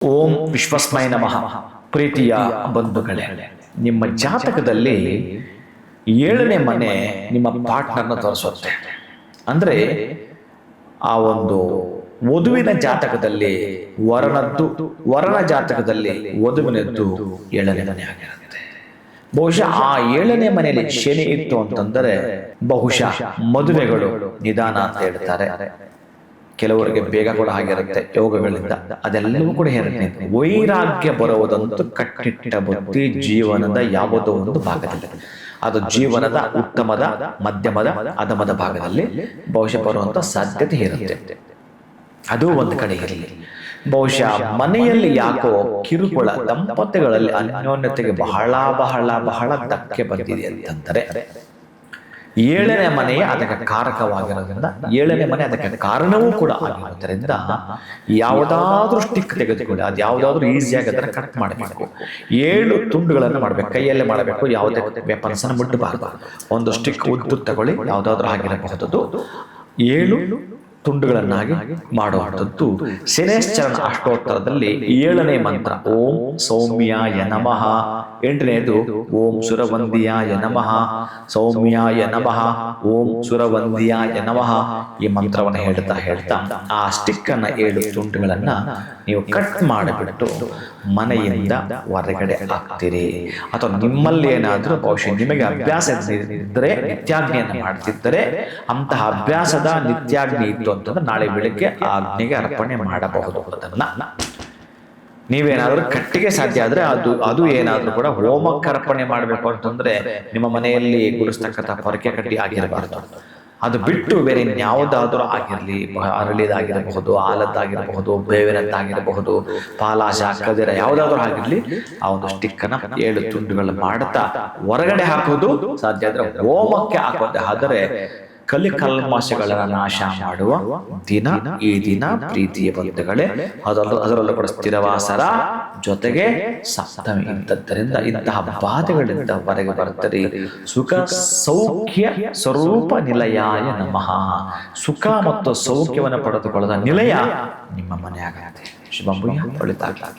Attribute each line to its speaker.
Speaker 1: ಓಂ ವಿಶ್ವಸ್ಮೈ ನಮಃ. ಪ್ರೀತಿಯ ಬಂಧುಗಳೇ, ನಿಮ್ಮ ಜಾತಕದಲ್ಲಿ 7ನೇ ಮನೆ ನಿಮ್ಮ ಪಾರ್ಟ್ನರ್ನ ತೋರಿಸುತ್ತೆ. ಅಂದರೆ ಆ ಒಂದು ವಧುವಿನ ಜಾತಕದಲ್ಲಿ ವರನ ಜಾತಕದಲ್ಲಿ ವಧುವಿನದ್ದು 7ನೇ ಮನೆ ಆಗಿರುತ್ತೆ. ಬಹುಶಃ ಆ 7ನೇ ಮನೆಯಲ್ಲಿ ಶನಿ ಇತ್ತು ಅಂತಂದರೆ ಬಹುಶಃ ಮದುವೆಗಳು ನಿಧಾನ ಅಂತ ಹೇಳ್ತಾರೆ. ಕೆಲವರಿಗೆ ಬೇಗ ಕೂಡ ಆಗಿರುತ್ತೆ ಯೋಗಗಳಿಂದ, ಅದೆಲ್ಲವೂ ಕೂಡ ಹೇರುತ್ತೆ. ವೈರಾಗ್ಯ ಬರುವುದಂತೂ ಕಟ್ಟಿಟ್ಟ ಬುದ್ಧಿ ಜೀವನದ ಯಾವುದೋ ಒಂದು ಭಾಗದಲ್ಲಿ, ಅದು ಜೀವನದ ಉತ್ತಮದ ಮಧ್ಯಮದ ಅಧಮದ ಭಾಗದಲ್ಲಿ ಬಹುಶಃ ಬರುವಂತ ಸಾಧ್ಯತೆ ಇರುತ್ತೆ. ಅದು ಒಂದು ಕಡೆ ಇರಲಿ. ಬಹುಶಃ ಮನೆಯಲ್ಲಿ ಯಾಕೋ ಕಿರುಕುಳ, ದಂಪತಿಗಳಲ್ಲಿ ಅನ್ಯೋನ್ಯತೆಗೆ ಬಹಳ ಬಹಳ ಬಹಳ ಧಕ್ಕೆ ಬಂದಿದೆ ಅಂತಂದರೆ 7ನೇ ಮನೆಯೇ ಅದಕ್ಕೆ ಕಾರಕವಾಗಿರೋದ್ರಿಂದ, 7ನೇ ಮನೆ ಅದಕ್ಕೆ ಕಾರಣವೂ ಕೂಡ ಆಗಿರೋದ್ರಿಂದ ಯಾವುದಾದ್ರೂ ಸ್ಟಿಕ್ ತೆಗೆದುಕೊಳ್ಳಿ, ಅದು ಯಾವುದಾದ್ರೂ ಈಸಿಯಾಗಿ ಅದನ್ನು ಕಟ್ ಮಾಡಬೇಕು. 7 ತುಂಡುಗಳನ್ನು ಮಾಡಬೇಕು, ಕೈಯಲ್ಲೇ ಮಾಡಬೇಕು, ಯಾವುದೇ ವೆಪನ್ಸ್ ಅನ್ನು ಮುಟ್ಟಬಾರದು. ಒಂದು ಸ್ಟಿಕ್ ಉದ್ದು ತಗೊಳ್ಳಿ, ಯಾವುದಾದ್ರೂ ಆಗಿರಬಹುದು. 7 ತುಂಡುಗಳನ್ನಾಗಿ ಮಾಡುವಂಥದ್ದು ಶನೇಶ್ಚರನ ಅಷ್ಟೋತ್ತರದಲ್ಲಿ 7ನೇ ಮಂತ್ರ ಓಂ ಸೌಮ್ಯಾಯ ನಮಃ, 8ನೇದು ಓಂ ಸುರವಂದಿಯಾಯ ನಮಃ, ಸೌಮ್ಯಾಯ ನಮಃ, ಓಂ ಸುರವಂದಿಯಾಯ ನಮಃ. ಈ ಮಂತ್ರವನ್ನು ಹೇಳ್ತಾ ಆ ಸ್ಟಿಕ್ ಅನ್ನ 7 ತುಂಡುಗಳನ್ನ ನೀವು ಕಟ್ ಮಾಡಿಬಿಟ್ಟು ಮನೆಯಿಂದ ಹೊರಗಡೆ ಹಾಕ್ತೀರಿ. ಅಥವಾ ನಿಮ್ಮಲ್ಲಿ ಏನಾದರೂ ಬಹುಶಃ ನಿಮಗೆ ಅಭ್ಯಾಸ ಇದ್ದರೆ, ನಿತ್ಯಾಗ್ನಿಯನ್ನು ಮಾಡ್ತಿದ್ದರೆ, ಅಂತಹ ಅಭ್ಯಾಸದ ನಿತ್ಯಾಗ್ನಿ ಇತ್ತು ಅಂತಂದ್ರೆ ನಾಳೆ ಬೆಳಿಗ್ಗೆ ಆ ಅಗ್ನಿಗೆ ಅರ್ಪಣೆ ಮಾಡಬಹುದು. ಅದನ್ನ ನೀವೇನಾದ್ರೂ ಕಟ್ಟಿಗೆ ಸಾಧ್ಯ ಆದ್ರೆ ಅದು ಏನಾದ್ರೂ ಕೂಡ ಹೋಮಕ್ಕೆ ಅರ್ಪಣೆ ಮಾಡಬೇಕು ಅಂತಂದ್ರೆ ನಿಮ್ಮ ಮನೆಯಲ್ಲಿ ಗುಡಿಸ್ತಕ್ಕಂಥ ಪೊರಕೆ ಕಡ್ಡಿ ಆಗಿರಬಾರದು. ಅದು ಬಿಟ್ಟು ಬೇರೆ ಇನ್ಯಾವುದಾದ್ರೂ ಆಗಿರಲಿ, ಅರಳಿದಾಗಿರಬಹುದು, ಆಲದ್ದಾಗಿರಬಹುದು, ಬೇವಿನದ್ದಾಗಿರಬಹುದು, ಪಾಲಾಶ ಕದಿರ ಯಾವುದಾದ್ರೂ ಆಗಿರಲಿ, ಆ ಒಂದು ಸ್ಟಿಕ್ ಅನ್ನ 7 ತುಂಡುಗಳು ಮಾಡುತ್ತಾ ಹೊರಗಡೆ ಹಾಕೋದು ಸಾಧ್ಯ ಆದ್ರೆ ಹೋಮಕ್ಕೆ ಹಾಕೋದೆ. ಆದರೆ ಕಲಿಕಲ್ಮಾಶಗಳ ನಾಶ ಮಾಡುವ ದಿನ ಈ ದಿನ ಪ್ರೀತಿಯ ಬಂಧುಗಳೇ. ಅದರಲ್ಲೂ ಕೂಡ ಸ್ಥಿರವಾಸರ ಜೊತೆಗೆ ಸಪ್ತಮಿ ಇದ್ದದ್ದರಿಂದ ಇಂತಹ ಬಾಧೆಗಳಿಂದ ಹೊರಗೆ ಬರುತ್ತದೆ. ಸುಖ ಸೌಖ್ಯ ಸ್ವರೂಪ ನಿಲಯಾಯ ನಮಃ. ಸುಖ ಮತ್ತು ಸೌಖ್ಯವನ್ನು ಪಡೆದುಕೊಳ್ಳದ ನಿಲಯ ನಿಮ್ಮ ಮನೆ ಆಗುತ್ತೆ. ಶುಭ ಒಳಿತಾಗಲಿ.